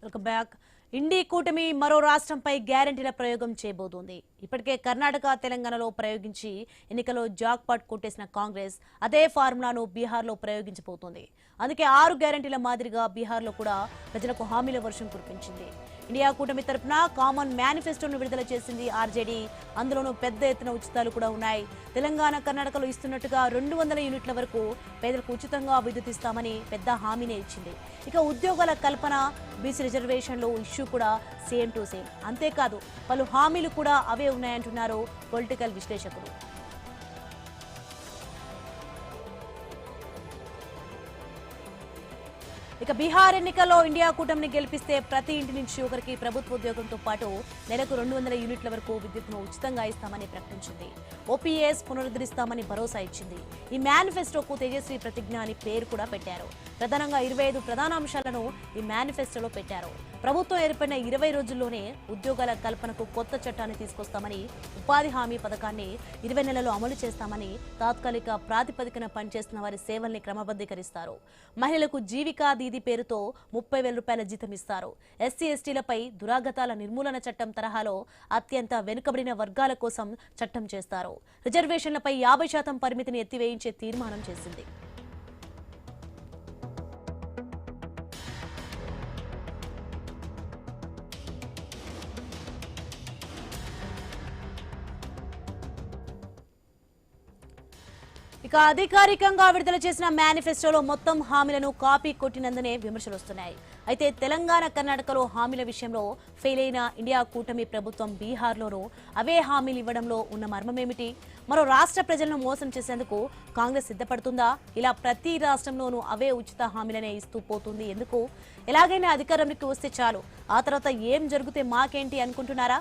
Welcome back. ఇండి కూటమి మరో రాష్ట్రంపై గ్యారంటీల ప్రయోగం చేయబోతోంది. ఇప్పటికే కర్ణాటక, తెలంగాణలో ప్రయోగించి ఎన్నికల్లో జాక్పాట్ కొట్టేసిన కాంగ్రెస్ అదే ఫార్ములాను బీహార్లో ప్రయోగించబోతోంది. అందుకే 6 గ్యారంటీల మాదిరిగా బీహార్లో కూడా ప్రజలకు హామీల వర్షం కురిపించింది. ఇండియా కూటమి తరపున కామన్ మేనిఫెస్టోను విడుదల చేసింది ఆర్జేడీ. అందులోనూ పెద్ద ఎత్తున ఉచితాలు కూడా ఉన్నాయి. తెలంగాణ, కర్ణాటకలో ఇస్తున్నట్టుగా 200 యూనిట్ల వరకు పేదలకు ఉచితంగా విద్యుత్ ఇస్తామని పెద్ద హామీనే ఇచ్చింది. ఇక ఉద్యోగాల కల్పన, బీసీ రిజర్వేషన్లు ఇష్యూ కూడా సేమ్ టు సేమ్. అంతేకాదు పలు హామీలు కూడా అవే ఉన్నాయంటున్నారు పొలిటికల్ విశ్లేషకులు. ఇక బీహార్ ఎన్నికల్లో ఇండియా కూటమిని గెలిపిస్తే ప్రతి ఇంటి నుంచి ఒకరికి ప్రభుత్వ ఉద్యోగంతో పాటు నెలకు 200 యూనిట్ల వరకు విద్యుత్ను ఉచితంగా ఇస్తామని ప్రకటించింది. ఓపీఎస్ పునరుద్ధరిస్తామని భరోసా ఇచ్చింది. ఈ మేనిఫెస్టోకు తేజస్వి ప్రతిజ్ఞ అని పేరు కూడా పెట్టారు. ప్రధానంగా 25 ప్రధాన అంశాలను ఈ మేనిఫెస్టోలో పెట్టారు. ప్రభుత్వం ఏర్పడిన 20 రోజుల్లోనే ఉద్యోగాల కల్పనకు కొత్త చట్టాన్ని తీసుకొస్తామని, ఉపాధి హామీ పథకాన్ని 20 నెలలు అమలు చేస్తామని, తాత్కాలిక ప్రాతిపదికన పనిచేస్తున్న వారి సేవల్ని క్రమబద్ధీకరిస్తారు. మహిళలకు జీవికా దీది పేరుతో 30,000 రూపాయల జీతం ఇస్తారు. ఎస్సీ ఎస్టీలపై దురాగతాల నిర్మూలన చట్టం తరహాలో అత్యంత వెనుకబడిన వర్గాల కోసం చట్టం చేస్తారు. రిజర్వేషన్లపై 50% పరిమితిని ఎత్తివేయించే తీర్మానం చేసింది. ఇక అధికారికంగా విడుదల చేసిన మేనిఫెస్టోలో మొత్తం హామీలను కాపీ కొట్టినందునే విమర్శలు వస్తున్నాయి. అయితే తెలంగాణ, కర్ణాటకలో హామీల విషయంలో ఫెయిల్ అయిన ఇండియా కూటమి ప్రభుత్వం బీహార్లోనూ అవే హామీలు ఇవ్వడంలో ఉన్న మర్మమేమిటి? మరో రాష్ట్ర ప్రజలను మోసం చేసేందుకు కాంగ్రెస్ సిద్ధపడుతుందా? ఇలా ప్రతి రాష్ట్రంలోనూ అవే ఉచిత హామీలనే ఇస్తూ పోతుంది ఎందుకు? ఎలాగైనా అధికారంలోకి వస్తే చాలు, ఆ తర్వాత ఏం జరిగితే మాకేంటి అనుకుంటున్నారా?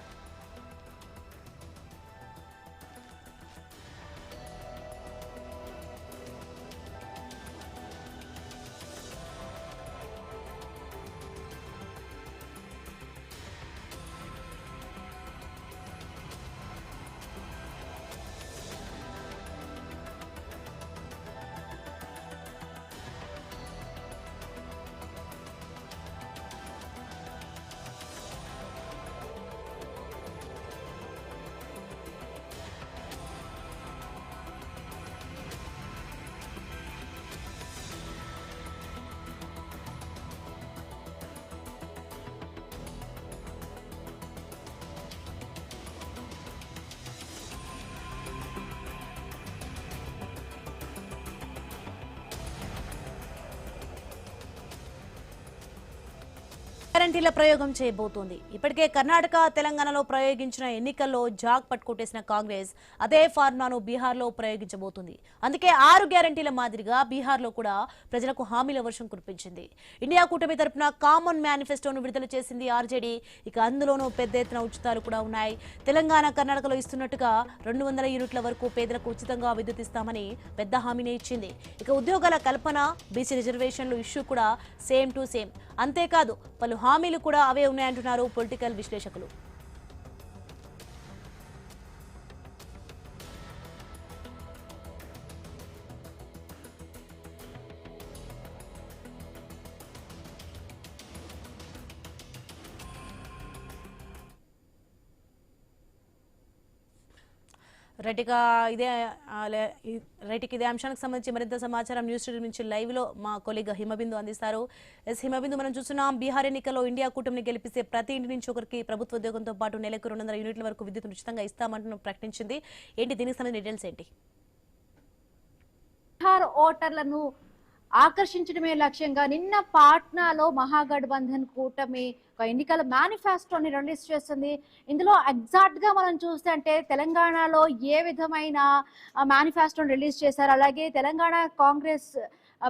గ్యారంటీల ప్రయోగం చేయబోతోంది. ఇప్పటికే కర్ణాటక, తెలంగాణలో ప్రయోగించిన ఎన్నికల్లో జాక్ పట్టుకొట్టేసిన కాంగ్రెస్ అదే ఫార్ములాను బీహార్లో ప్రయోగించబోతుంది. అందుకే 6 గ్యారంటీల మాదిరిగా బీహార్లో కూడా ప్రజలకు హామీల వర్షం కురిపించింది. ఇండియా కూటమి తరపున కామన్ మేనిఫెస్టోను విడుదల చేసింది ఆర్జేడీ. ఇక అందులోనూ పెద్ద ఎత్తున ఉచితాలు కూడా ఉన్నాయి. తెలంగాణ, కర్ణాటకలో ఇస్తున్నట్టుగా 200 యూనిట్ల వరకు పేదలకు ఉచితంగా విద్యుత్ ఇస్తామని పెద్ద హామీని ఇచ్చింది. ఇక ఉద్యోగాల కల్పన, బీసీ రిజర్వేషన్లు ఇష్యూ కూడా సేమ్ టు సేమ్. అంతేకాదు పలు హామీలు కూడా అవే ఉన్నాయంటున్నారు పొలిటికల్ విశ్లేషకులు. రైట్గా ఇదే అంశానికి సంబంధించి మరింత సమాచారం న్యూస్ స్టూడియో నుంచి లైవ్ లో మా కొలీగ్ హిమబిందు అందిస్తారు. హిమబిందు, మనం చూస్తున్నాం బీహార్ ఎన్నికల్లో ఇండియా కూటమిని గెలిపిస్తే ప్రతి ఇంటి నుంచి ఒకరికి ప్రభుత్వ ఉద్యోగంతో పాటు నెలకు 200 యూనిట్ల వరకు విద్యుత్ ఉచితంగా ఇస్తామంటూ ప్రకటించింది. ఏంటి దీనికి సంబంధించిన డీటెయిల్స్ ఏంటి? బీహార్ ఓటర్లను ఆకర్షించడమే లక్ష్యంగా నిన్న పాట్నాలో మహాగఠబంధన్ కూటమి ఒక ఎన్నికల మేనిఫెస్టోని రిలీజ్ చేస్తుంది. ఇందులో ఎగ్జాక్ట్ గా మనం చూస్తే అంటే తెలంగాణలో ఏ విధమైన మేనిఫెస్టోని రిలీజ్ చేశారు, అలాగే తెలంగాణ కాంగ్రెస్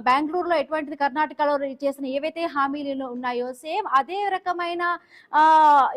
బెంగళూరులో ఎటువంటిది కర్ణాటకలో చేసిన ఏవైతే హామీలు ఉన్నాయో సేమ్ అదే రకమైన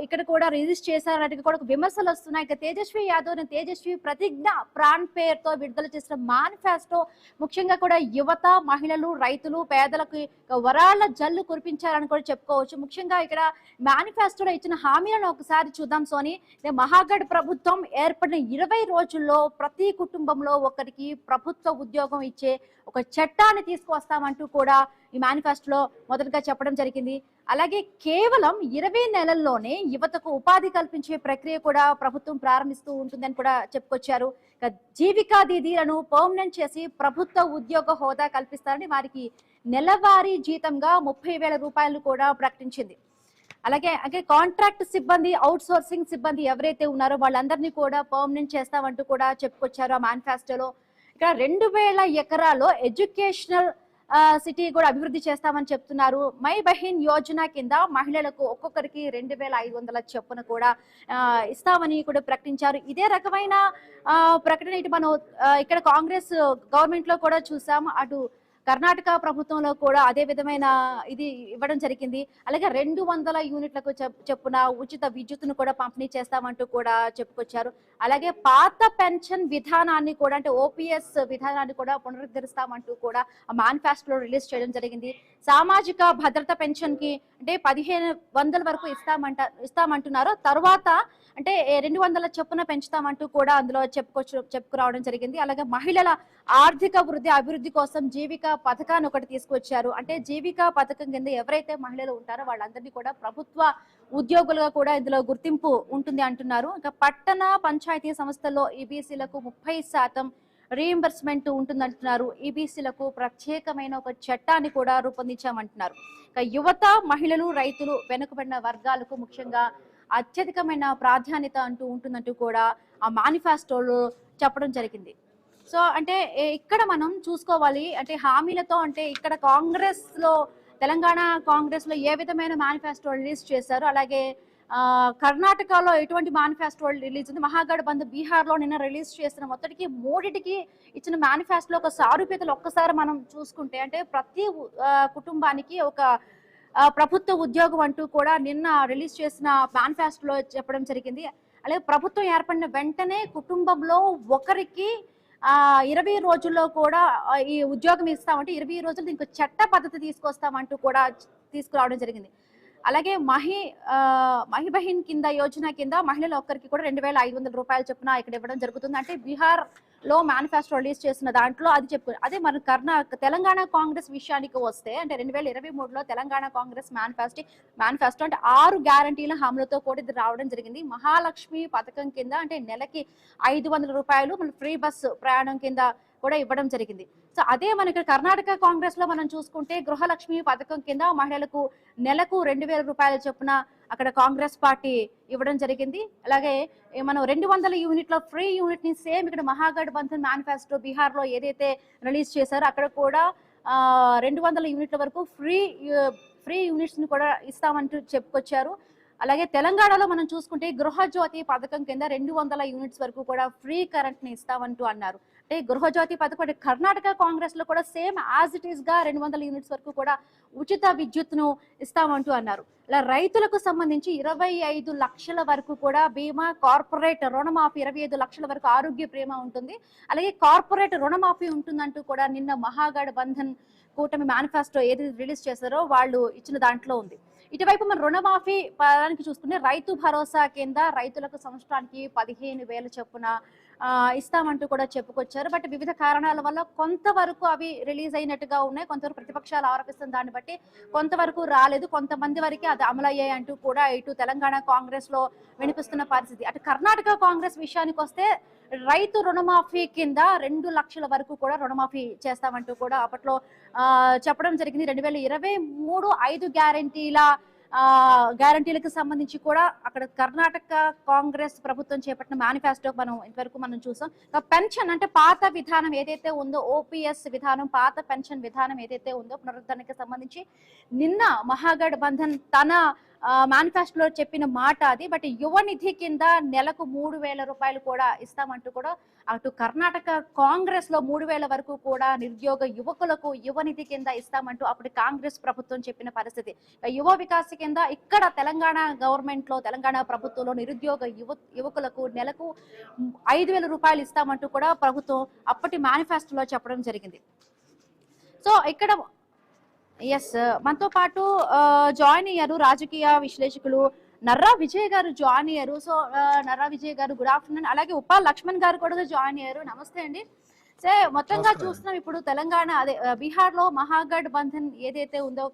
ఇక్కడ కూడా రిలీజ్ చేశారన్నట్టు కూడా విమర్శలు వస్తున్నాయి. ఇక తేజస్వి యాదవ్ తేజస్వి ప్రతిజ్ఞ ప్రాణ్ పేరుతో విడుదల చేసిన మేనిఫెస్టో ముఖ్యంగా కూడా యువత, మహిళలు, రైతులు, పేదలకు వరాళ్ల జల్లు కురిపించారని కూడా చెప్పుకోవచ్చు. ముఖ్యంగా ఇక్కడ మేనిఫెస్టోలో ఇచ్చిన హామీలను ఒకసారి చూద్దాం సోని. మహాగఢ్ ప్రభుత్వం ఏర్పడిన 20 రోజుల్లో ప్రతి కుటుంబంలో ఒకరికి ప్రభుత్వ ఉద్యోగం ఇచ్చే ఒక చట్టాన్ని తీసుకువస్తామంటూ కూడా ఈ మేనిఫెస్టోలో మొదటగా చెప్పడం జరిగింది. అలాగే కేవలం 20 నెలల్లోనే యువతకు ఉపాధి కల్పించే ప్రక్రియ కూడా ప్రభుత్వం ప్రారంభిస్తూ ఉంటుందని కూడా చెప్పుకొచ్చారు. జీవికా దీదీలను పర్మనెంట్ చేసి ప్రభుత్వ ఉద్యోగ హోదా కల్పిస్తారని వారికి నెలవారీ జీతంగా 30,000 రూపాయలు కూడా ప్రకటించింది. అలాగే కాంట్రాక్ట్ సిబ్బంది, అవుట్ సోర్సింగ్ సిబ్బంది ఎవరైతే ఉన్నారో వాళ్ళందరినీ కూడా పర్మనెంట్ చేస్తామంటూ కూడా చెప్పుకొచ్చారు ఆ మేనిఫెస్టోలో. ఇక్కడ 2,000 ఎకరాల్లో ఎడ్యుకేషనల్ సిటీ కూడా అభివృద్ధి చేస్తామని చెప్తున్నారు. మై బహిన్ యోజన కింద మహిళలకు ఒక్కొక్కరికి 2,500 చొప్పున కూడా ఇస్తామని కూడా ప్రకటించారు. ఇదే రకమైన ప్రకటన ఇటు మనం ఇక్కడ కాంగ్రెస్ గవర్నమెంట్ లో కూడా చూసాం. అటు కర్ణాటక ప్రభుత్వంలో కూడా అదే విధమైన ఇది ఇవ్వడం జరిగింది. అలాగే 200 యూనిట్లకు చొప్పున ఉచిత విద్యుత్తును కూడా పంపిణీ చేస్తామంటూ కూడా చెప్పుకొచ్చారు. అలాగే పాత పెన్షన్ విధానాన్ని కూడా అంటే ఓపీఎస్ విధానాన్ని కూడా పునరుద్ధరిస్తామంటూ కూడా ఆ మేనిఫెస్టోలో రిలీజ్ చేయడం జరిగింది. సామాజిక భద్రత పెన్షన్ కి అంటే 1,500 వరకు ఇస్తామంటున్నారు. తర్వాత అంటే 200 చొప్పున పెంచుతామంటూ కూడా అందులో చెప్పుకురావడం జరిగింది. అలాగే మహిళల ఆర్థిక అభివృద్ధి కోసం జీవిక పథకాన్ని ఒకటి తీసుకొచ్చారు. అంటే జీవిక పథకం కింద ఎవరైతే మహిళలు ఉంటారో వాళ్ళందరినీ కూడా ప్రభుత్వ ఉద్యోగులుగా కూడా ఇందులో గుర్తింపు ఉంటుంది అంటున్నారు. ఇంకా పట్టణ పంచాయతీ సంస్థల్లో ఈబీసీలకు 30% రీఎంబర్స్మెంట్ ఉంటుందంటున్నారు. ఈబీసీలకు ప్రత్యేకమైన ఒక చట్టాన్ని కూడా రూపొందించామంటున్నారు. యువత, మహిళలు, రైతులు, వెనుకబడిన వర్గాలకు ముఖ్యంగా అత్యధికమైన ప్రాధాన్యత అంటూ ఉంటుందంటూ కూడా ఆ మేనిఫెస్టోలో చెప్పడం జరిగింది. సో అంటే ఇక్కడ మనం చూసుకోవాలి అంటే హామీలతో అంటే ఇక్కడ తెలంగాణ కాంగ్రెస్ లో ఏ విధమైన మేనిఫెస్టో రిలీజ్ చేశారు, అలాగే కర్ణాటకలో ఎటువంటి మేనిఫెస్టో రిలీజ్ ఉంది, మహాగఠబంధన్ బీహార్ లో నిన్న రిలీజ్ చేసిన మొత్తటికి మూడిటికి ఇచ్చిన మేనిఫెస్టోలో ఒక సారూప్యతలు ఒక్కసారి మనం చూసుకుంటే అంటే ప్రతి కుటుంబానికి ఒక ప్రభుత్వ ఉద్యోగం అంటూ కూడా నిన్న రిలీజ్ చేసిన మేనిఫెస్టోలో చెప్పడం జరిగింది. అలాగే ప్రభుత్వం ఏర్పడిన వెంటనే కుటుంబంలో ఒకరికి 20 రోజుల్లో కూడా ఈ ఉద్యోగం ఇస్తామంటే 20 రోజులు దీనికి చట్ట పద్ధతి తీసుకొస్తామంటూ కూడా తీసుకురావడం జరిగింది. అలాగే మహిబహిన్ కింద యోజన కింద మహిళల ఒక్కరికి కూడా 2,500 రూపాయలు చొప్పున ఇక్కడ ఇవ్వడం జరుగుతుంది. అంటే బీహార్ లో మేనిఫెస్టో రిలీజ్ చేసిన దాంట్లో అది చెప్పుకోరు. అదే మన తెలంగాణ కాంగ్రెస్ విషయానికి వస్తే అంటే 2023లో తెలంగాణ కాంగ్రెస్ మేనిఫెస్టో అంటే 6 గ్యారంటీల హామీలతో కూడా ఇది రావడం జరిగింది. మహాలక్ష్మి పథకం కింద అంటే నెలకి 500 రూపాయలు మన ఫ్రీ బస్సు ప్రయాణం కింద కూడా ఇవ్వడం జరిగింది. సో అదే మనకి కర్ణాటక కాంగ్రెస్ లో మనం చూసుకుంటే గృహలక్ష్మి పథకం కింద మహిళలకు నెలకు 2,000 రూపాయల చొప్పున అక్కడ కాంగ్రెస్ పార్టీ ఇవ్వడం జరిగింది. అలాగే మనం 200 యూనిట్ల ఫ్రీ యూనిట్ ని సేమ్ ఇక్కడ మహాగఠబంధన్ మేనిఫెస్టో బీహార్ లో ఏదైతే రిలీజ్ చేశారో అక్కడ కూడా 200 యూనిట్ల వరకు ఫ్రీ యూనిట్స్ ని కూడా ఇస్తామంటూ చెప్పుకొచ్చారు. అలాగే తెలంగాణలో మనం చూసుకుంటే గృహజ్యోతి పథకం కింద 200 యూనిట్స్ వరకు కూడా ఫ్రీ కరెంట్ ని ఇస్తామంటూ అన్నారు. అంటే గృహజ్యోతి పథకం కర్ణాటక కాంగ్రెస్ లో కూడా సేమ్ యాజ్ ఇట్ ఈస్ గా 200 యూనిట్స్ వరకు కూడా ఉచిత విద్యుత్తును ఇస్తామంటూ అన్నారు. ఇలా రైతులకు సంబంధించి 25 లక్షల వరకు కూడా బీమా, కార్పొరేట్ రుణమాఫీ 25 లక్షల వరకు ఆరోగ్య బీమా ఉంటుంది. అలాగే కార్పొరేట్ రుణమాఫీ ఉంటుందంటూ కూడా నిన్న మహాగఠబంధన్ కూటమి మేనిఫెస్టో ఏది రిలీజ్ చేశారో వాళ్ళు ఇచ్చిన దాంట్లో ఉంది. ఇటువైపు మన రుణమాఫీ పదానికి చూసుకుంటే రైతు భరోసా కింద రైతులకు సంవత్సరానికి 15,000 చొప్పున ఇస్తామంటూ కూడా చెప్పుకొచ్చారు. బట్ వివిధ కారణాల వల్ల కొంతవరకు అవి రిలీజ్ అయినట్టుగా ఉన్నాయి. కొంతవరకు ప్రతిపక్షాలు ఆరోపిస్తున్న దాన్ని బట్టి కొంతవరకు రాలేదు, కొంతమంది వరకే అది అమలయ్యాయి అంటూ కూడా ఇటు తెలంగాణ కాంగ్రెస్ లో వినిపిస్తున్న పరిస్థితి. అటు కర్ణాటక కాంగ్రెస్ విషయానికి వస్తే రైతు రుణమాఫీ కింద 2 లక్షల వరకు కూడా రుణమాఫీ చేస్తామంటూ కూడా అప్పట్లో చెప్పడం జరిగింది. 2023 5 గ్యారంటీలకు సంబంధించి కూడా అక్కడ కర్ణాటక కాంగ్రెస్ ప్రభుత్వం చేపట్టిన మేనిఫెస్టో ఇంతవరకు మనం చూసాం. పెన్షన్ అంటే పాత విధానం ఏదైతే ఉందో ఓపీఎస్ విధానం, పాత పెన్షన్ విధానం ఏదైతే ఉందో పునరుద్ధరణకి సంబంధించి నిన్న మహాగఠబంధన్ తన మేనిఫెస్టోలో చెప్పిన మాట అది. బట్ యువ నిధి కింద నెలకు 3,000 రూపాయలు కూడా ఇస్తామంటూ కూడా అటు కర్ణాటక కాంగ్రెస్ లో 3,000 వరకు కూడా నిరుద్యోగ యువకులకు యువ నిధి కింద ఇస్తామంటూ అప్పుడు కాంగ్రెస్ ప్రభుత్వం చెప్పిన పరిస్థితి. యువ వికాస్ కింద ఇక్కడ తెలంగాణ గవర్నమెంట్ లో తెలంగాణ ప్రభుత్వంలో నిరుద్యోగ యువకులకు నెలకు 5,000 రూపాయలు ఇస్తామంటూ కూడా ప్రభుత్వం అప్పటి మేనిఫెస్టోలో చెప్పడం జరిగింది. సో ఇక్కడ మనతో పాటు జాయిన్ అయ్యారు రాజకీయ విశ్లేషకులు నర్రా విజయ్ గారు జాయిన్ అయ్యారు. సో నర్రా విజయ్ గారు గుడ్ ఆఫ్టర్నూన్. అలాగే ఉపా లక్ష్మణ్ గారు కూడా జాయిన్ అయ్యారు. నమస్తే అండి. సే మొత్తంగా నమస్కారం. చూస్తున్నాం ఇప్పుడు తెలంగాణ అదే బీహార్ లో మహాగఢ్ బంధన్ ఏదైతే ఉందో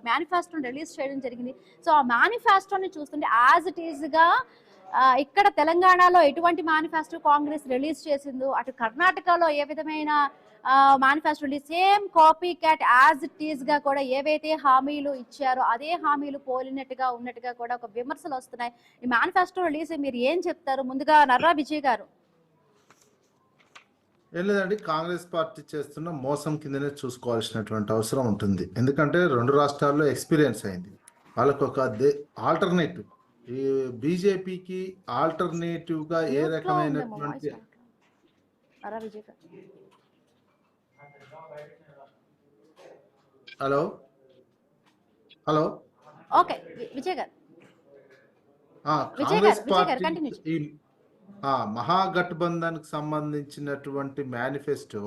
మేనిఫెస్టోని రిలీజ్ చేయడం జరిగింది. సో ఆ మేనిఫెస్టోని చూస్తుంటే యాజ్ ఇట్ ఈజ్ గా ఇక్కడ తెలంగాణలో ఎటువంటి మేనిఫెస్టో కాంగ్రెస్ రిలీజ్ చేసిందో, అటు కర్ణాటకలో ఏ విధమైన manifesto release, same copy cat as it is గా కూడా ఏవైతే హామీలు ఇచ్చారో అదే హామీలు పోలినట్టుగా ఉన్నట్టుగా కూడా ఒక విమర్శలు వస్తున్నాయి. ఈ మేనిఫెస్టో రిలీజ్ మీరు ఏం చెప్తారు? ముందుగా నర్రా విజయ్ గారు. ఏం లేదండి, కాంగ్రెస్ పార్టీ చేస్తున్న మోసం కిందనే చూసుకోవాల్సినటువంటి అవసరం ఉంటుంది. ఎందుకంటే 2 రాష్ట్రాల్లో ఎక్స్పీరియన్స్ అయింది. వాళ్ళకు ఒక ఆల్టర్నేటివ్, ఈ బీజేపీకి ఆల్టర్నేటివ్ గా ఏ మ్యూట్ లో ఉందేమో రకమైనటువంటి వాయిస్. నర్రా విజయ్ గారు. హలో హలో ఓకే విజయ్ గారు. కాంగ్రెస్ విజయ్ గారు పార్టీ కంటిన్యూ. ఈ మహాగఠబంధన్ కి సంబంధించినటువంటి మేనిఫెస్టో,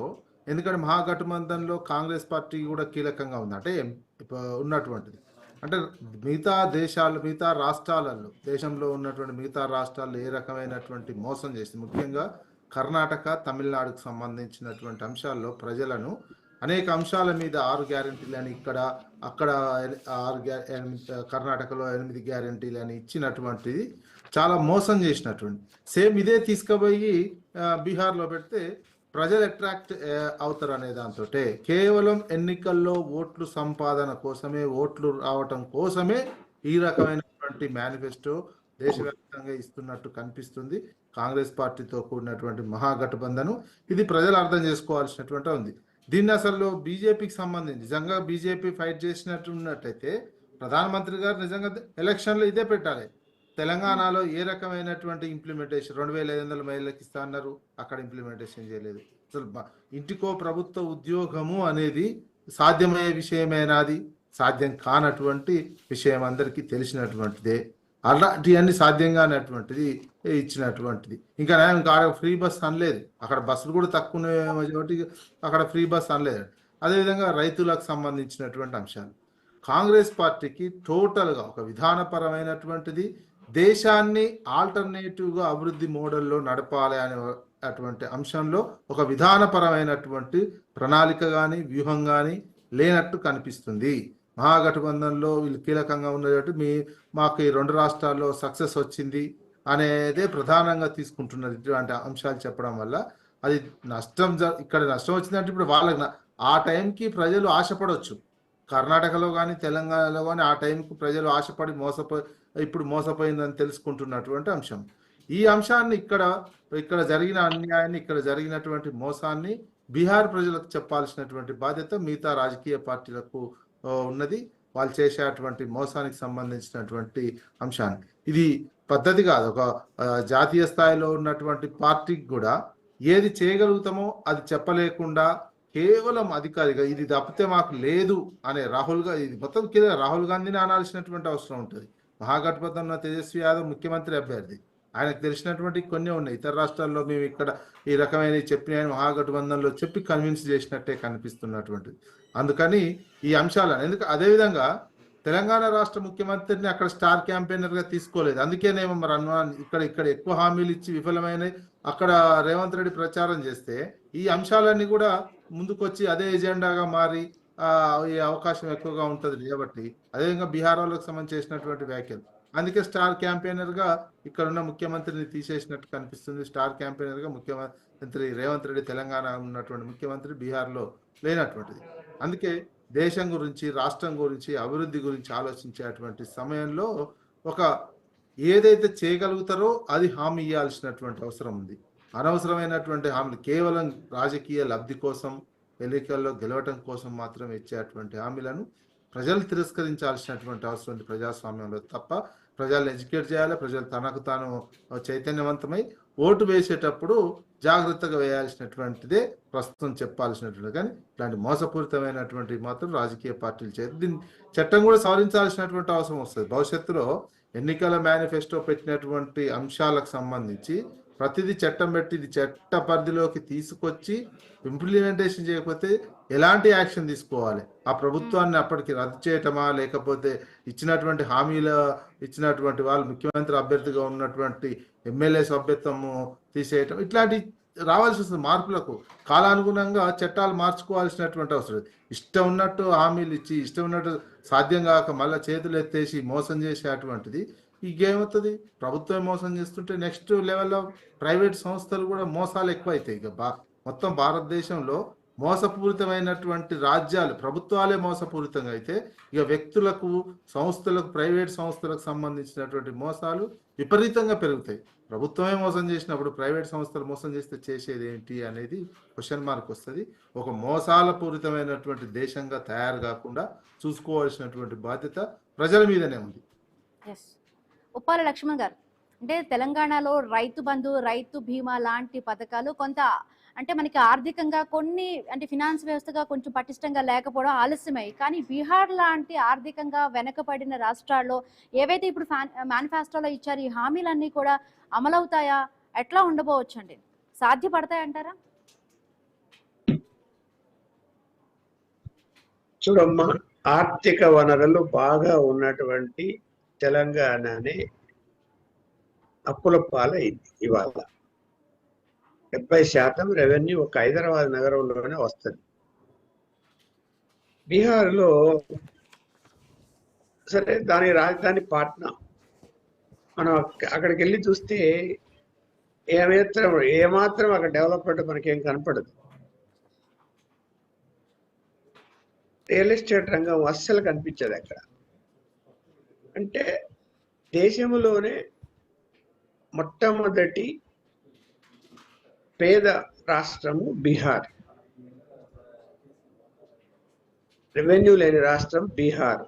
ఎందుకంటే మహాగఠబంధన్ లో కాంగ్రెస్ పార్టీ కూడా కీలకంగా ఉంది. అంటే ఉన్నటువంటిది అంటే మిగతా రాష్ట్రాలలో, దేశంలో ఉన్నటువంటి మిగతా రాష్ట్రాల్లో ఏ రకమైనటువంటి మోసం చేసింది, ముఖ్యంగా కర్ణాటక, తమిళనాడుకు సంబంధించినటువంటి అంశాల్లో ప్రజలను అనేక అంశాల మీద 6 గ్యారెంటీలు అని అక్కడ 6 కర్ణాటకలో 8 గ్యారెంటీలు అని ఇచ్చినటువంటిది చాలా మోసం చేసినటువంటి. సేమ్ ఇదే తీసుకుపోయి బీహార్లో పెడితే ప్రజలు అట్రాక్ట్ అవుతారు అనే దాంతో కేవలం ఎన్నికల్లో ఓట్లు సంపాదన కోసమే, ఓట్లు రావటం కోసమే ఈ రకమైనటువంటి మేనిఫెస్టో దేశవ్యాప్తంగా ఇస్తున్నట్టు కనిపిస్తుంది కాంగ్రెస్ పార్టీతో కూడినటువంటి మహాగఠబంధను. ఇది ప్రజలు అర్థం చేసుకోవాల్సినటువంటి ఉంది. దీన్ని అసలు బీజేపీకి సంబంధించి నిజంగా బీజేపీ ఫైట్ చేసినట్టు ఉన్నట్టయితే ప్రధానమంత్రి గారు నిజంగా ఎలక్షన్లో ఇదే పెట్టాలి. తెలంగాణలో ఏ రకమైనటువంటి ఇంప్లిమెంటేషన్, 2500 మహిళలకు ఇస్తా అన్నారు, అక్కడ ఇంప్లిమెంటేషన్ చేయలేదు. అసలు ఇంటికో ప్రభుత్వ ఉద్యోగము అనేది సాధ్యమయ్యే విషయమైనది, సాధ్యం కానటువంటి విషయం అందరికీ తెలిసినటువంటిదే. అలాంటివన్నీ సాధ్యం కానటువంటిది ఇచ్చినటువంటిది. ఇంకా ఫ్రీ బస్ అనలేదు, అక్కడ బస్సులు కూడా తక్కువ కాబట్టి అక్కడ ఫ్రీ బస్ అనలేదు. అదేవిధంగా రైతులకు సంబంధించినటువంటి అంశాలు కాంగ్రెస్ పార్టీకి టోటల్గా ఒక విధానపరమైనటువంటిది, దేశాన్ని ఆల్టర్నేటివ్గా అభివృద్ధి మోడల్లో నడపాలి అనేటువంటి అంశంలో ఒక విధానపరమైనటువంటి ప్రణాళిక కానీ వ్యూహం కానీ లేనట్టు కనిపిస్తుంది. మహాగఠబంధన్లో వీళ్ళు కీలకంగా ఉన్నది మాకు ఈ 2 రాష్ట్రాల్లో సక్సెస్ వచ్చింది అనేదే ప్రధానంగా తీసుకుంటున్నారు. ఇటువంటి అంశాలు చెప్పడం వల్ల అది ఇక్కడ నష్టం వచ్చిందంటే ఇప్పుడు వాళ్ళకి ఆ టైంకి ప్రజలు ఆశపడవచ్చు. కర్ణాటకలో కానీ తెలంగాణలో కానీ ఆ టైంకి ప్రజలు ఆశపడి ఇప్పుడు మోసపోయిందని తెలుసుకుంటున్నటువంటి అంశం. ఈ అంశాన్ని ఇక్కడ జరిగిన అన్యాయాన్ని, ఇక్కడ జరిగినటువంటి మోసాన్ని బీహార్ ప్రజలకు చెప్పాల్సినటువంటి బాధ్యత మిగతా రాజకీయ పార్టీలకు ఉన్నది. వాళ్ళు చేసేటువంటి మోసానికి సంబంధించినటువంటి అంశాన్ని, ఇది పద్ధతి కాదు. ఒక జాతీయ స్థాయిలో ఉన్నటువంటి పార్టీకి కూడా ఏది చేయగలుగుతామో అది చెప్పలేకుండా కేవలం అధికారిగా ఇది తప్పితే మాకు లేదు అనే ఇది మొత్తం రాహుల్ గాంధీని అనాల్సినటువంటి అవసరం ఉంటుంది. మహాగఠబంధన్ తేజస్వి యాదవ్ ముఖ్యమంత్రి అభ్యర్థి, ఆయనకు తెలిసినటువంటి కొన్ని ఉన్నాయి. ఇతర రాష్ట్రాల్లో మేము ఇక్కడ ఈ రకమైన చెప్పిన మహాగఠబంధన్లో చెప్పి కన్విన్స్ చేసినట్టే కనిపిస్తున్నటువంటిది. అందుకని ఈ అంశాలను అదేవిధంగా తెలంగాణ రాష్ట్ర ముఖ్యమంత్రిని అక్కడ స్టార్ క్యాంపెయినర్ గా తీసుకోలేదు. అందుకేనేమో మరి ఇక్కడ ఎక్కువ హామీలు ఇచ్చి విఫలమైన అక్కడ రేవంత్ రెడ్డి ప్రచారం చేస్తే ఈ అంశాలన్నీ కూడా ముందుకొచ్చి అదే ఎజెండాగా మారి ఈ అవకాశం ఎక్కువగా ఉంటుంది కాబట్టి, అదేవిధంగా బీహార్ వాళ్ళకి సంబంధించి చేసినటువంటి వ్యాఖ్యలు, అందుకే స్టార్ క్యాంపెయినర్ గా ఇక్కడ ఉన్న ముఖ్యమంత్రిని తీసేసినట్టు కనిపిస్తుంది. స్టార్ క్యాంపెయినర్ గా ముఖ్యమంత్రి రేవంత్ రెడ్డి తెలంగాణ ఉన్నటువంటి ముఖ్యమంత్రి బీహార్లో లేనటువంటిది. అందుకే దేశం గురించి, రాష్ట్రం గురించి, అభివృద్ధి గురించి ఆలోచించేటువంటి సమయంలో ఏదైతే చేయగలుగుతారో అది హామీ ఇవ్వాల్సినటువంటి అవసరం ఉంది. అనవసరమైనటువంటి హామీలు కేవలం రాజకీయ లబ్ధి కోసం, ఎన్నికల్లో గెలవటం కోసం మాత్రం ఇచ్చేటువంటి హామీలను ప్రజలు తిరస్కరించాల్సినటువంటి అవసరం ఉంది ప్రజాస్వామ్యంలో. తప్ప ప్రజలను ఎడ్యుకేట్ చేయాలి, ప్రజలు తనకు తాను చైతన్యవంతమై ఓటు వేసేటప్పుడు జాగ్రత్తగా వేయాల్సినటువంటిదే ప్రస్తుతం చెప్పాల్సినటువంటి. కానీ ఇలాంటి మోసపూరితమైనటువంటి మాత్రం రాజకీయ పార్టీలు దీన్ని చట్టం కూడా సవరించాల్సినటువంటి అవసరం వస్తుంది. భవిష్యత్తులో ఎన్నికల మేనిఫెస్టో పెట్టినటువంటి అంశాలకు సంబంధించి ప్రతిదీ చట్టం పెట్టి ఇది చట్ట పరిధిలోకి తీసుకొచ్చి ఇంప్లిమెంటేషన్ చేయకపోతే ఎలాంటి యాక్షన్ తీసుకోవాలి, ఆ ప్రభుత్వాన్ని అప్పటికి రద్దు చేయటమా, లేకపోతే ఇచ్చినటువంటి హామీలు ఇచ్చినటువంటి వాళ్ళు ముఖ్యమంత్రి అభ్యర్థిగా ఉన్నటువంటి ఎమ్మెల్యే సభ్యత్వము తీసేయటం, ఇట్లాంటి రావాల్సి వస్తుంది మార్పులకు. కాలానుగుణంగా చట్టాలు మార్చుకోవాల్సినటువంటి అవసరం. ఇష్టం ఉన్నట్టు హామీలు ఇచ్చి, ఇష్టం ఉన్నట్టు సాధ్యం కాక మళ్ళీ చేతులు ఎత్తేసి మోసం చేసేటువంటిది ఇంకేమవుతుంది? ప్రభుత్వం మోసం చేస్తుంటే నెక్స్ట్ లెవెల్లో ప్రైవేట్ సంస్థలు కూడా మోసాలు ఎక్కువ అవుతాయి. ఇక మొత్తం భారతదేశంలో మోసపూరితమైనటువంటి రాజ్యాలు ప్రభుత్వాలే మోసపూరితంగా అయితే, ఇక వ్యక్తులకు, సంస్థలకు, ప్రైవేట్ సంస్థలకు సంబంధించినటువంటి మోసాలు విపరీతంగా పెరుగుతాయి. ప్రభుత్వమే మోసం చేసినప్పుడు ప్రైవేట్ సంస్థలు మోసం చేస్తే చేసేది ఏంటి అనేది క్వశ్చన్ మార్క్ వస్తుంది. ఒక మోసాల పూరితమైనటువంటి దేశంగా తయారు కాకుండా చూసుకోవాల్సినటువంటి బాధ్యత ప్రజల మీదనే ఉంది. ఎస్. ఉప్పాల లక్ష్మణ్ గారు, అంటే తెలంగాణలో రైతు బంధు, రైతు బీమా లాంటి పథకాలు కొంత అంటే మనకి ఆర్థికంగా కొన్ని అంటే ఫినాన్స్ వ్యవస్థగా కొంచెం పటిష్టంగా లేకపోవడం ఆలస్యమై, కానీ బీహార్ లాంటి ఆర్థికంగా వెనకబడిన రాష్ట్రాల్లో ఏవైతే ఇప్పుడు మేనిఫెస్టోలో ఇచ్చారు ఈ హామీలన్నీ కూడా అమలవుతాయా? ఎట్లా ఉండబోవచ్చండి? సాధ్యపడతాయంటారా? చూడమ్మా, ఆర్థిక వనరులు బాగా ఉన్నటువంటి తెలంగాణనే అప్పుల పాలైంది. ఇవాళ 70% రెవెన్యూ ఒక హైదరాబాద్ నగరంలోనే వస్తుంది. బీహార్లో సరే దాని రాజధాని పాట్నా, మనం అక్కడికి వెళ్ళి చూస్తే ఏమాత్రం అక్కడ డెవలప్మెంట్ మనకేం కనపడదు. రియల్ ఎస్టేట్ రంగం అస్సలు కనిపించదు అక్కడ. అంటే దేశంలోనే మొట్టమొదటి పేద రాష్ట్రము బీహార్, రెవెన్యూ లేని రాష్ట్రం బీహార్.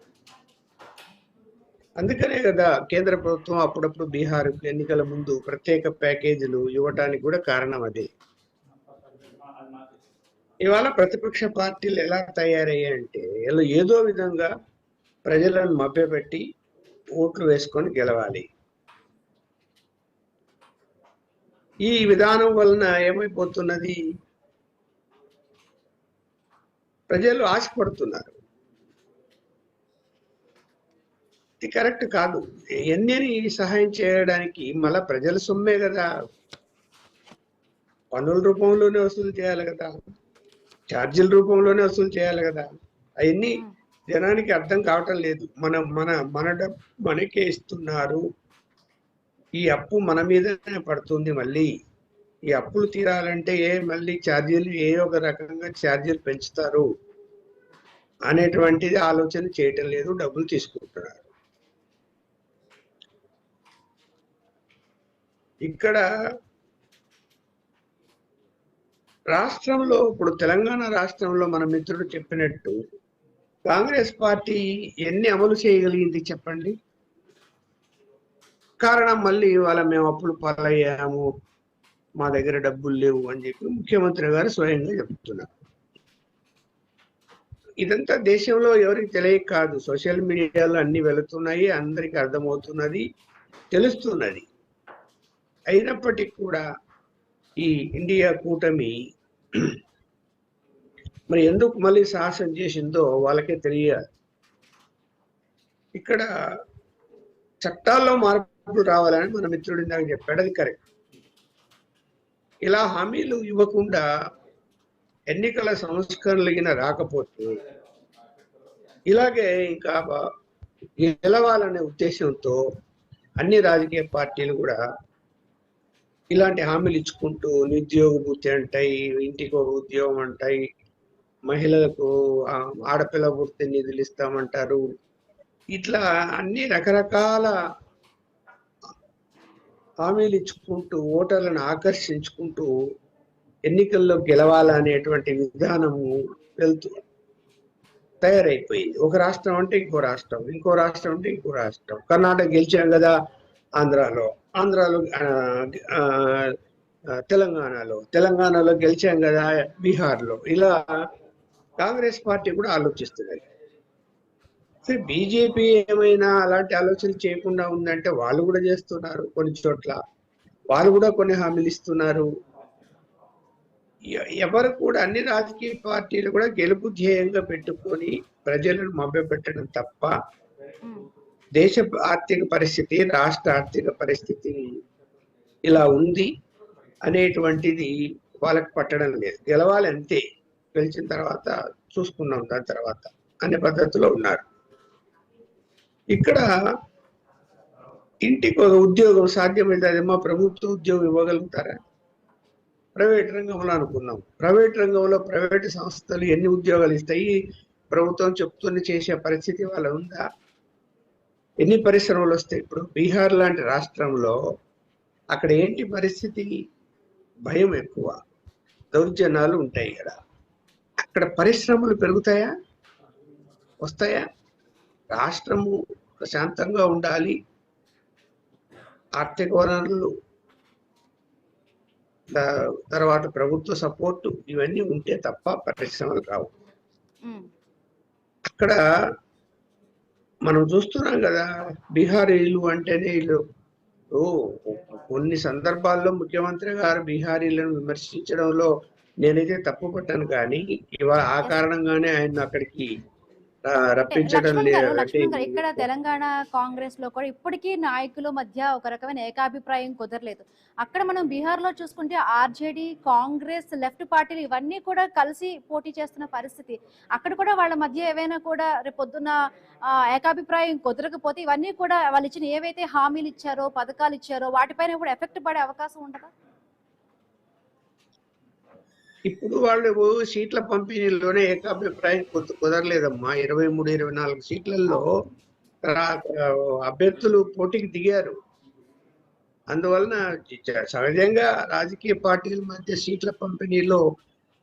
అందుకనే కదా కేంద్ర ప్రభుత్వం అప్పుడప్పుడు బీహార్ ఎన్నికల ముందు ప్రత్యేక ప్యాకేజీలు ఇవ్వటానికి కూడా కారణం అదే. ఇవాళ ప్రతిపక్ష పార్టీలు ఎలా తయారయ్యాయంటే ఏదో విధంగా ప్రజలను మభ్యపెట్టి ఓట్లు వేసుకొని గెలవాలి. ఈ విధానం వలన ఏమైపోతున్నది? ప్రజలు ఆశపడుతున్నారు. ఇది కరెక్ట్ కాదు. ఎన్ని సహాయం చేయడానికి మళ్ళా ప్రజల సొమ్మే కదా, పన్నుల రూపంలోనే వసూలు చేయాలి కదా, ఛార్జీల రూపంలోనే వసూలు చేయాలి కదా. అవన్నీ జనానికి అర్థం కావటం లేదు. మన డబ్బు మనకే ఇస్తున్నారు, ఈ అప్పు మన మీదనే పడుతుంది. మళ్ళీ ఈ అప్పులు తీరాలంటే మళ్ళీ ఛార్జీలు ఒక రకంగా ఛార్జీలు పెంచుతారు అనేటువంటిది ఆలోచన చేయటం లేదు, డబ్బులు తీసుకుంటున్నారు. ఇక్కడ రాష్ట్రంలో ఇప్పుడు తెలంగాణ రాష్ట్రంలో మన మిత్రుడు చెప్పినట్టు కాంగ్రెస్ పార్టీ ఎన్ని అమలు చేయగలిగింది చెప్పండి? కారణం మళ్ళీ ఇవాళ మేము అప్పులు పాలయ్యాము, మా దగ్గర డబ్బులు లేవు అని చెప్పి ముఖ్యమంత్రి గారు స్వయంగా చెప్తున్నారు. ఇదంతా దేశంలో ఎవరికి తెలియక కాదు, సోషల్ మీడియాలో అన్ని వెళుతున్నాయి, అందరికి అర్థమవుతున్నది, తెలుస్తున్నది. అయినప్పటికీ కూడా ఈ ఇండియా కూటమి మరి ఎందుకు మళ్ళీ సాహసం చేసిందో వాళ్ళకే తెలియాలి. ఇక్కడ చట్టాల్లో మార్పులు రావాలని మన మిత్రుడు ఇందాక చెప్పాడు, అది కరెక్ట్. ఇలా హామీలు ఇవ్వకుండా ఎన్నికల సంస్కరణలు రాకపోతే ఇలాగే ఇంకా గెలవాలనే ఉద్దేశంతో అన్ని రాజకీయ పార్టీలు కూడా ఇలాంటి హామీలు ఇచ్చుకుంటూ నిరుద్యోగ భృతి అంటాయి, ఇంటికి ఒక ఉద్యోగం అంటాయి, మహిళలకు ఆడపిల్ల పుడితే నిధులు ఇస్తామంటారు. ఇట్లా అన్ని రకరకాల హామీలు ఇచ్చుకుంటూ ఓటర్లను ఆకర్షించుకుంటూ ఎన్నికల్లో గెలవాలనేటువంటి విధానము తయారైపోయింది. ఒక రాష్ట్రం అంటే ఇంకో రాష్ట్రం, ఇంకో రాష్ట్రం అంటే ఇంకో రాష్ట్రం. కర్ణాటక గెలిచాం కదా ఆంధ్రాలో, తెలంగాణలో గెలిచాం కదా బీహార్లో. ఇలా కాంగ్రెస్ పార్టీ కూడా ఆలోచిస్తున్నది. సరే, బీజేపీ ఏమైనా అలాంటి ఆలోచనలు చేయకుండా ఉందంటే వాళ్ళు కూడా చేస్తున్నారు. కొన్ని చోట్ల వాళ్ళు కూడా కొన్ని హామీలు ఇస్తున్నారు. ఎవరు కూడా అన్ని రాజకీయ పార్టీలు కూడా గెలుపు ధ్యేయంగా పెట్టుకొని ప్రజలను మభ్యపెట్టడం తప్ప దేశ ఆర్థిక పరిస్థితి, రాష్ట్ర ఆర్థిక పరిస్థితి ఇలా ఉంది, అనేటువంటిది వాళ్ళకి పట్టడం లేదు. గెలవాలి అంతే, గెలిచిన తర్వాత చూసుకున్నాం దాని తర్వాత అనే పద్ధతిలో ఉన్నారు. ఇక్కడ ఇంటికి ఒక ఉద్యోగం సాధ్యమైతే అదేమో ప్రభుత్వ ఉద్యోగం ఇవ్వగలుగుతారా? ప్రైవేట్ రంగంలో అనుకున్నాం. ప్రైవేట్ రంగంలో ప్రైవేట్ సంస్థలు ఎన్ని ఉద్యోగాలు ఇస్తాయి? ప్రభుత్వం చెప్తున్న చేసే పరిస్థితి వాళ్ళ ఉందా? ఎన్ని పరిశ్రమలు వస్తాయి? ఇప్పుడు బీహార్ లాంటి రాష్ట్రంలో అక్కడ ఏంటి పరిస్థితి? భయం ఎక్కువ, దౌర్జన్యాలు ఉంటాయి కదా. అక్కడ పరిశ్రమలు పెరుగుతాయా, వస్తాయా? రాష్ట్రము ప్రశాంతంగా ఉండాలి, ఆర్థిక వనరులు, తర్వాత ప్రభుత్వ సపోర్టు ఇవన్నీ ఉంటే తప్ప పరిశ్రమలు కావు. అక్కడ మనం చూస్తున్నాం కదా, బీహారీలు అంటేనే వీళ్ళు కొన్ని సందర్భాల్లో ముఖ్యమంత్రి గారు బీహారీలను విమర్శించడంలో నేనైతే తప్పు పట్టాను, కానీ ఇవాళ ఆ కారణంగానే ఆయన అక్కడికి రప్పించడం లక్ష్మణ్ గారు, ఇక్కడ తెలంగాణ కాంగ్రెస్ లో కూడా ఇప్పటికీ నాయకుల మధ్య ఒక రకమైన ఏకాభిప్రాయం కుదరలేదు. అక్కడ మనం బీహార్ లో చూసుకుంటే ఆర్జేడీ, కాంగ్రెస్, లెఫ్ట్ పార్టీలు ఇవన్నీ కూడా కలిసి పోటీ చేస్తున్న పరిస్థితి. అక్కడ కూడా వాళ్ళ మధ్య ఏవైనా కూడా రేపొద్దున ఏకాభిప్రాయం కుదరకపోతే ఇవన్నీ కూడా వాళ్ళు ఇచ్చిన ఏవైతే హామీలు ఇచ్చారో, పథకాలు ఇచ్చారో వాటిపైన కూడా ఎఫెక్ట్ పడే అవకాశం ఉండదా? ఇప్పుడు వాళ్ళు సీట్ల పంపిణీలోనే ఏకాభిప్రాయం కుదరలేదమ్మా. 23, 24 సీట్లలో అభ్యర్థులు పోటీకి దిగారు. అందువలన సహజంగా రాజకీయ పార్టీల మధ్య సీట్ల పంపిణీలో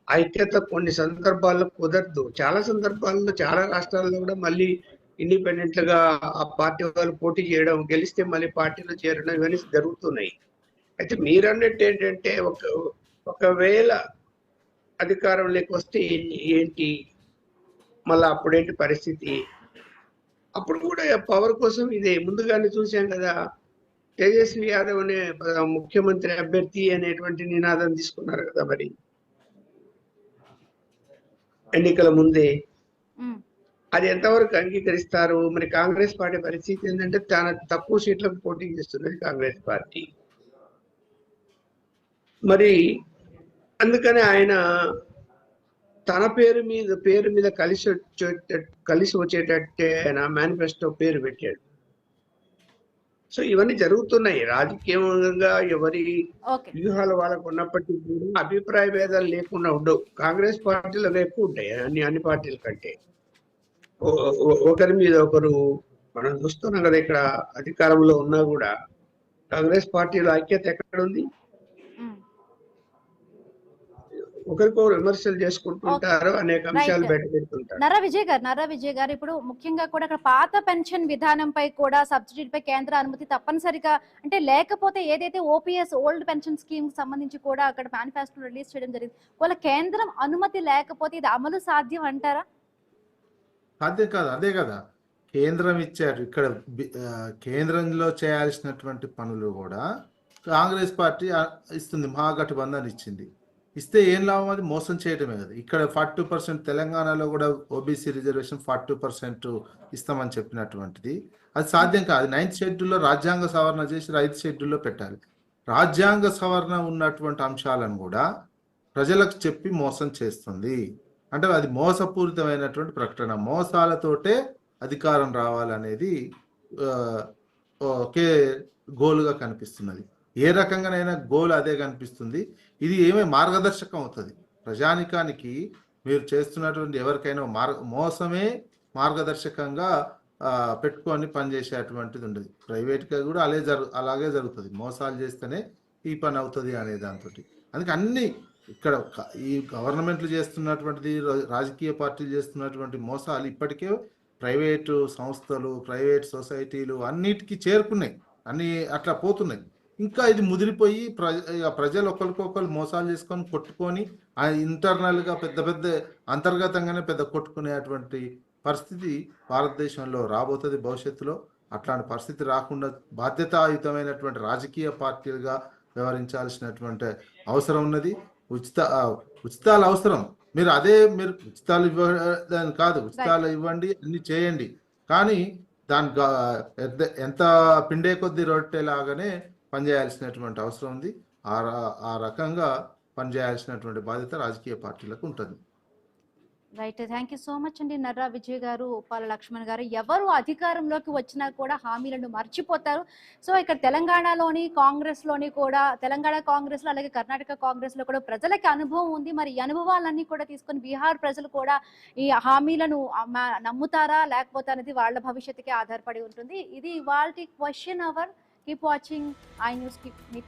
ఐక్యత కొన్ని సందర్భాల్లో కుదరదు. చాలా సందర్భాల్లో చాలా రాష్ట్రాల్లో కూడా మళ్ళీ ఇండిపెండెంట్ గా ఆ పార్టీ వాళ్ళు పోటీ చేయడం, గెలిస్తే మళ్ళీ పార్టీలో చేరడం ఇవన్నీ జరుగుతున్నాయి. అయితే మీరన్నట్టు ఏంటంటే ఒకవేళ అధికారంలోకి వస్తే ఏంటి, మళ్ళీ అప్పుడేంటి పరిస్థితి? అప్పుడు కూడా పవర్ కోసం ఇదే ముందుగానే చూసాం కదా. తేజస్వి యాదవ్ అనే ముఖ్యమంత్రి అభ్యర్థి అనేటువంటి నినాదం తీసుకున్నారు కదా మరి ఎన్నికల ముందే. అది ఎంతవరకు అంగీకరిస్తారు? మరి కాంగ్రెస్ పార్టీ పరిస్థితి ఏంటంటే చాలా తక్కువ సీట్లకు పోటీ చేస్తున్నది కాంగ్రెస్ పార్టీ. మరి అందుకని ఆయన తన పేరు మీద కలిసి వచ్చేటట్టే ఆయన మేనిఫెస్టో పేరు పెట్టాడు. సో ఇవన్నీ జరుగుతున్నాయి. రాజకీయంగా ఎవరి వ్యూహాలు వాళ్ళకు ఉన్నప్పటికీ కూడా అభిప్రాయ భేదాలు లేకుండా ఉండవు. కాంగ్రెస్ పార్టీలో ఎక్కువ ఉంటాయి అన్ని పార్టీల కంటే. ఒకరి మీద ఒకరు మనం చూస్తున్నాం కదా, ఇక్కడ అధికారంలో ఉన్నా కూడా కాంగ్రెస్ పార్టీలో ఐక్యత ఎక్కడ ఉంది? ఒకరికొకరు విమర్శలు చేసుకుంటుంటారు, అనేక అంశాలు బయట పెడుతుంటారు. నర్రా విజయ్ గారు ఇప్పుడు ముఖ్యంగా కూడా అక్కడ పాత పెన్షన్ విధానంపై కూడా సబ్సిడీపై కేంద్ర అనుమతి తప్పనిసరిగా అంటే లేకపోతే ఏదైతే ఓపీఎస్ ఓల్డ్ పెన్షన్ స్కీమ్ సంబంధించి కూడా అక్కడ మేనిఫెస్టో రిలీజ్ చేయడం జరిగింది. వాళ్ళ కేంద్రం అనుమతి లేకపోతే ఇది అమలు సాధ్యం అంటారా? సాధ్యం కాదు. అదే కదా కేంద్రం ఇచ్చారు. ఇక్కడ కేంద్రంలో చేయాల్సినటువంటి పనులు కూడా కాంగ్రెస్ పార్టీ ఇస్తుంది, మహాగఠబంధన్ ఇచ్చింది. ఇస్తే ఏం లాభం? అది మోసం చేయడమే కదా. ఇక్కడ 42% తెలంగాణలో కూడా ఓబీసీ రిజర్వేషన్ 42% ఇస్తామని చెప్పినటువంటిది అది సాధ్యం కాదు. 9th షెడ్యూల్లో రాజ్యాంగ సవరణ చేసి 5th షెడ్యూల్లో పెట్టాలి. రాజ్యాంగ సవరణ ఉన్నటువంటి అంశాలను కూడా ప్రజలకు చెప్పి మోసం చేస్తుంది. అంటే అది మోసపూరితమైనటువంటి ప్రకటన. మోసాలతోటే అధికారం రావాలనేది ఒకే గోల్గా కనిపిస్తున్నది. ఏ రకంగానైనా గోల్ అదే కనిపిస్తుంది. ఇది ఏమే మార్గదర్శకం అవుతుంది ప్రజానికానికి. మీరు చేస్తున్నటువంటి ఎవరికైనా మోసమే మార్గదర్శకంగా పెట్టుకొని పనిచేసేటువంటిది ఉండదు. ప్రైవేట్గా కూడా అలాగే జరుగుతుంది. మోసాలు చేస్తేనే ఈ పని అవుతుంది అనే దాంతో. అందుకే అన్ని ఇక్కడ ఈ గవర్నమెంట్లు చేస్తున్నటువంటిది, రాజకీయ పార్టీలు చేస్తున్నటువంటి మోసాలు ఇప్పటికే ప్రైవేటు సంస్థలు, ప్రైవేట్ సొసైటీలు అన్నిటికీ చేరుకున్నాయి, అన్ని అట్లా పోతున్నాయి. ఇంకా ఇది ముదిరిపోయి ప్రజలు ఒకరికొకరు మోసాలు చేసుకొని కొట్టుకొని ఇంటర్నల్గా పెద్ద అంతర్గతంగానే కొట్టుకునేటువంటి పరిస్థితి భారతదేశంలో రాబోతుంది భవిష్యత్తులో. అట్లాంటి పరిస్థితి రాకుండా బాధ్యతాయుతమైనటువంటి రాజకీయ పార్టీలుగా వ్యవహరించాల్సినటువంటి అవసరం ఉన్నది. ఉచితాలు అవసరం. మీరు ఉచితాలు ఇవ్వడానికి కాదు, ఉచితాలు ఇవ్వండి, అన్ని చేయండి, కానీ దాని ఎంత పిండే కొద్ది రొట్టెలాగానే పనిచేయాల్సినటువంటి అవసరం ఉంది. ఆ రకంగా పనిచేయాల్సినటువంటి బాధ్యత రాజకీయ పార్టీలకు ఉంటుంది. Right, thank you so much అండి. నర్రా విజయ్ గారు, ఉప్పాల లక్ష్మణ్ గారు. ఎవరు అధికారంలోకి వచ్చినా కూడా హామీలను మర్చిపోతారు. సో ఇక్కడ తెలంగాణలోని కాంగ్రెస్లోని కూడా, తెలంగాణ కాంగ్రెస్లో అలాగే కర్ణాటక కాంగ్రెస్లో కూడా ప్రజలకి అనుభవం ఉంది. మరి ఈ అనుభవాలన్నీ కూడా తీసుకొని బీహార్ ప్రజలు కూడా ఈ హామీలను నమ్ముతారా లేకపోతే అనేది వాళ్ళ భవిష్యత్తుకే ఆధారపడి ఉంటుంది. ఇది ఇవాల్టి question hour. Keep watching I News. మీతో